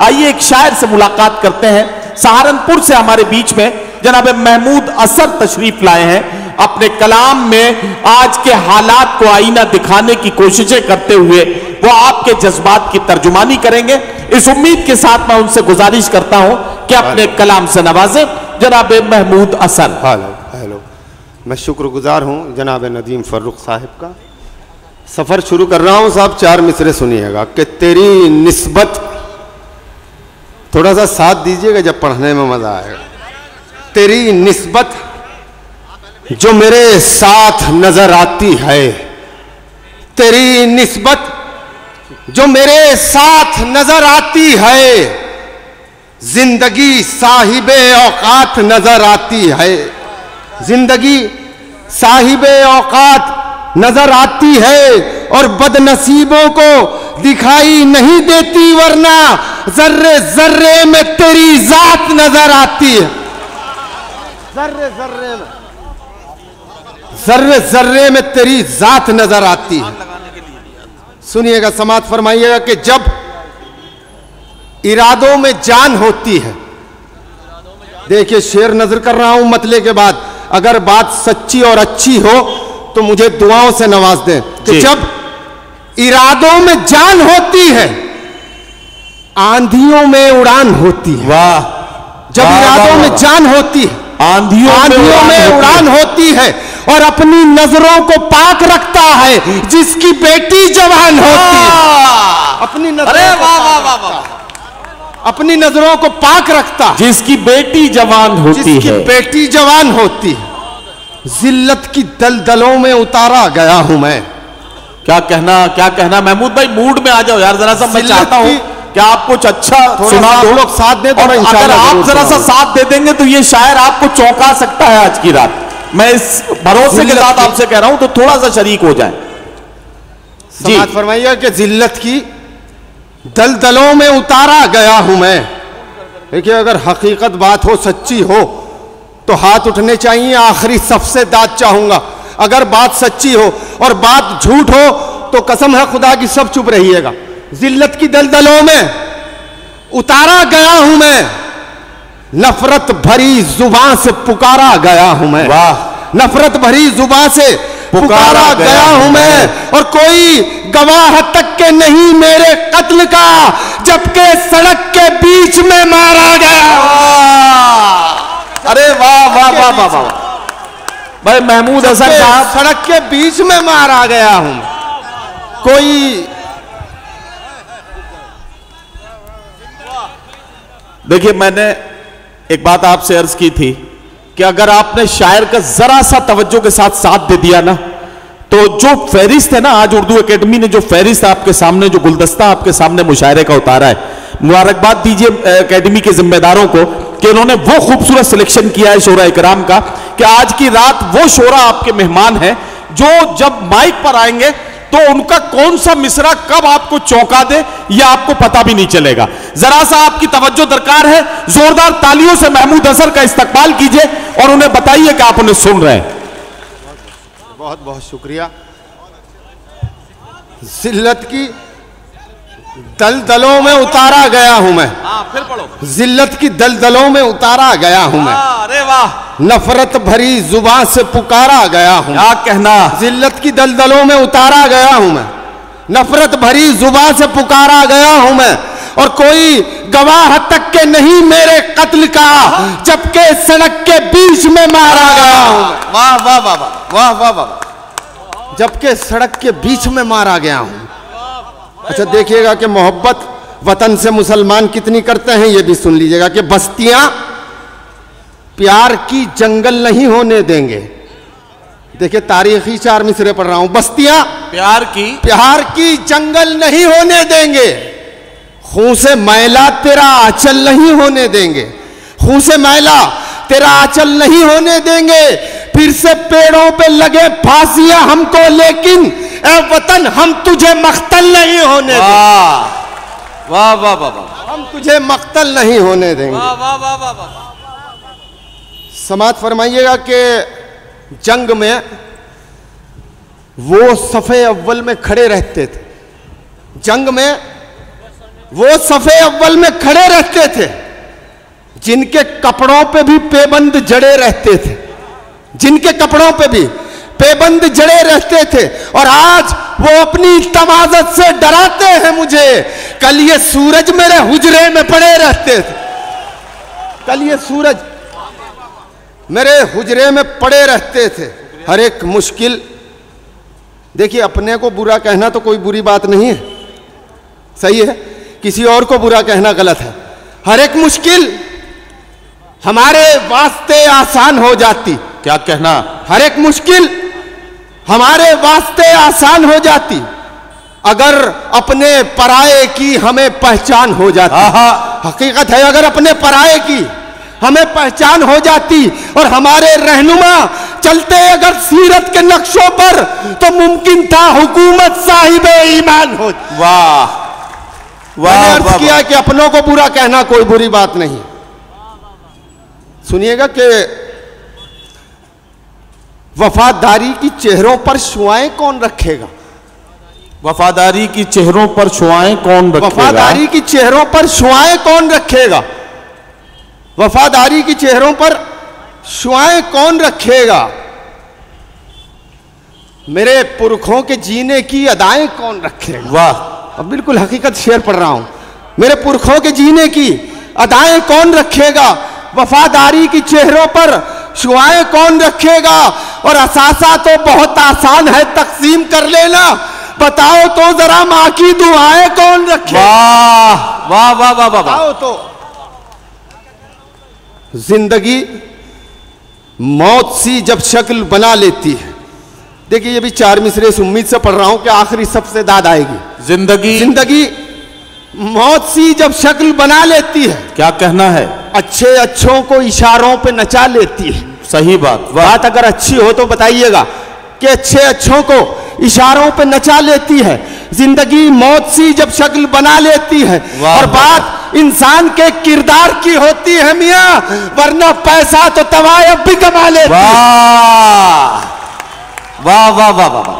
आइए एक शायर से मुलाकात करते हैं। सहारनपुर से हमारे बीच में जनाब महमूद असर तशरीफ लाए हैं। अपने कलाम में आज के हालात को आईना दिखाने की कोशिशें करते हुए वो आपके जज्बात की तर्जुमानी करेंगे। इस उम्मीद के साथ मैं उनसे गुजारिश करता हूं कि अपने कलाम से नवाजें जनाब महमूद असर। हेलो, मैं शुक्रगुजार हूं जनाब नदीम फर्रुख साहिब का। सफर शुरू कर रहा हूं साहब, 4 मिसरे सुनिएगा कि तेरी निस्बत, थोड़ा सा साथ दीजिएगा जब पढ़ने में मजा आएगा। तेरी निस्बत जो मेरे साथ नजर आती है, तेरी निस्बत जो मेरे साथ नजर आती है, जिंदगी साहिबे औकात नजर आती है, जिंदगी साहिबे औकात नजर आती है और बदनसीबों को दिखाई नहीं देती, वरना जर्रे जर्रे में तेरी जात नजर आती है। जर्रे जर्रे में, जर्रे जर्रे में तेरी जात नजर आती है। सुनिएगा, समात फरमाइएगा कि जब इरादों में जान होती है, देखिए शेर नजर कर रहा हूं मतले के बाद, अगर बात सच्ची और अच्छी हो तो मुझे दुआओं से नवाज दें कि जब इरादों में जान होती है, आंधियों में उड़ान होती है। वाह! जब इरादों में जान होती है, आंधियों में उड़ान होती है और अपनी नजरों को पाक रखता है जिसकी बेटी जवान होती है। अपनी अपनी नजरों को पाक रखता है जिसकी बेटी जवान होती है, जिसकी बेटी जवान होती है। जिल्लत की दलदलों में उतारा गया हूं मैं। क्या कहना महमूद भाई, मूड में आ जाओ यार जरा सा। मैं चाहता हूं कि आप कुछ अच्छा सुना दो, लोग साथ दे दो। अगर आप जरा सा साथ दे देंगे तो ये शायर आपको चौंका सकता है आज की रात। मैं इस भरोसे के साथ आपसे कह रहा हूं, तो थोड़ा सा शरीक हो जाए। समाज फरमाइए कि जिल्लत की दलदलों में उतारा गया हूं मैं। देखिए, अगर हकीकत बात हो, सच्ची हो तो हाथ उठने चाहिए। आखिरी सफ से दाद चाहूंगा। अगर बात सच्ची हो और बात झूठ हो तो कसम है खुदा की सब चुप रहिएगा। जिल्लत की दलदलों में उतारा गया हूं मैं, नफरत भरी जुबान से पुकारा गया हूं मैं। वाह! नफरत भरी जुबान से पुकारा गया हूं मैं, और कोई गवाह तक के नहीं मेरे कत्ल का, जबकि सड़क के बीच में मारा गया। अरे वाह वाह वाह वाह वाह भाई महमूद असर साहब, सड़क के बीच में मारा गया हूं। कोई देखिए, मैंने एक बात आपसे अर्ज की थी कि अगर आपने शायर का जरा सा तवज्जो के साथ दे दिया ना, तो जो फहरिस्त है ना, आज उर्दू एकेडमी ने जो फहरिस्त आपके सामने, जो गुलदस्ता आपके सामने मुशायरे का उतारा है, मुबारकबाद दीजिए एकेडमी के जिम्मेदारों को कि उन्होंने वो खूबसूरत सिलेक्शन किया है शोरा इकराम का कि आज की रात वो शोरा आपके मेहमान हैं जो जब माइक पर आएंगे तो उनका कौन सा मिसरा कब आपको चौंका दे यह आपको पता भी नहीं चलेगा। जरा सा आपकी तवज्जो दरकार है। जोरदार तालियों से महमूद असर का इस्तकबाल कीजिए और उन्हें बताइए कि आप उन्हें सुन रहे हैं। बहुत बहुत शुक्रिया। जिल्लत की दलदलों में उतारा गया हूं मैं। फिर पढ़ो। जिल्लत की दलदलों में उतारा गया हूं मैं। अरे वाह! नफरत भरी जुबान से पुकारा गया हूं। क्या कहना। जिल्लत की दलदलों में उतारा गया हूं मैं, नफरत भरी जुबान से पुकारा गया हूं मैं, और कोई गवाह तक के नहीं मेरे कत्ल का, जबकि सड़क के बीच में मारा गया हूं। वाह वाह वाह वाह वाह वाह! जबकि सड़क के बीच में मारा गया हूं। अच्छा, देखिएगा कि मोहब्बत वतन से मुसलमान कितनी करते हैं, ये भी सुन लीजिएगा कि बस्तियां प्यार की जंगल नहीं होने देंगे। देखिए, तारीखी 4 मिसरे पढ़ रहा हूं। बस्तियां प्यार की जंगल नहीं होने देंगे, खून से मैला तेरा आंचल नहीं होने देंगे, खून से मैला तेरा आंचल नहीं होने देंगे। फिर से पेड़ों पे लगे फांसियां हमको, लेकिन ए वतन हम तुझे मख्तल नहीं होने देंगे। वाह वाह वाह वाह! हम तुझे मख्तल नहीं होने देंगे। वाह वाह वाह वाह वाह! समात फरमाइएगा कि जंग में वो सफ़े अव्वल में खड़े रहते थे। जंग में वो सफ़े अव्वल में खड़े रहते थे जिनके कपड़ों पे भी पेबंद जड़े रहते थे, जिनके कपड़ों पे भी पेबंद जड़े रहते थे, और आज वो अपनी तमाज़त से डराते हैं मुझे। कल ये सूरज मेरे हुजरे में पड़े रहते थे, कल ये सूरज मेरे हुजरे में पड़े रहते थे। हर एक मुश्किल, देखिए अपने को बुरा कहना तो कोई बुरी बात नहीं है, सही है, किसी और को बुरा कहना गलत है। हर एक मुश्किल हमारे वास्ते आसान हो जाती। क्या कहना? हर एक मुश्किल हमारे वास्ते आसान हो जाती अगर अपने पराये की हमें पहचान हो जाती। हकीकत है, अगर अपने पराये की हमें पहचान हो जाती और हमारे रहनुमा चलते अगर सीरत के नक्शों पर, तो मुमकिन था हुकूमत साहिबे ईमान हो। वाह मैंने अर्ज किया कि अपनों को बुरा कहना कोई बुरी बात नहीं। सुनिएगा कि वफादारी की चेहरों पर शुआएं कौन रखेगा? वफादारी की चेहरों पर शुआएं कौन रखेगा? वफादारी की चेहरों पर शुआएं कौन रखेगा? वफादारी की चेहरों पर शुआएं कौन रखेगा? मेरे पुरखों के जीने की अदाएं कौन रखेगा? वाह, अब बिल्कुल हकीकत शेर पढ़ रहा हूं। मेरे पुरखों के जीने की अदाएं कौन रखेगा? वफादारी की चेहरों पर शुआएं कौन रखेगा? और असासा तो बहुत आसान है तकसीम कर लेना, बताओ तो जरा मां की दुआएं कौन रखेगा? वाह वाह वाह वाह वाह। बताओ तो। जिंदगी मौत सी जब शक्ल बना लेती है, देखिए ये भी 4 मिसरे इस उम्मीद से पढ़ रहा हूं कि आखिरी सबसे दाद आएगी। जिंदगी मौत सी जब शक्ल बना लेती है, क्या कहना है? अच्छे अच्छों को इशारों पे नचा लेती है। सही बात। बात अगर अच्छी हो तो बताइएगा कि अच्छे अच्छों को इशारों पे नचा लेती है। जिंदगी मौत सी जब शक्ल बना लेती है, और बात इंसान के किरदार की होती है मियां, वरना पैसा तो तवायब भी कमा लेती है। वाह वाह वाह वाह वाह।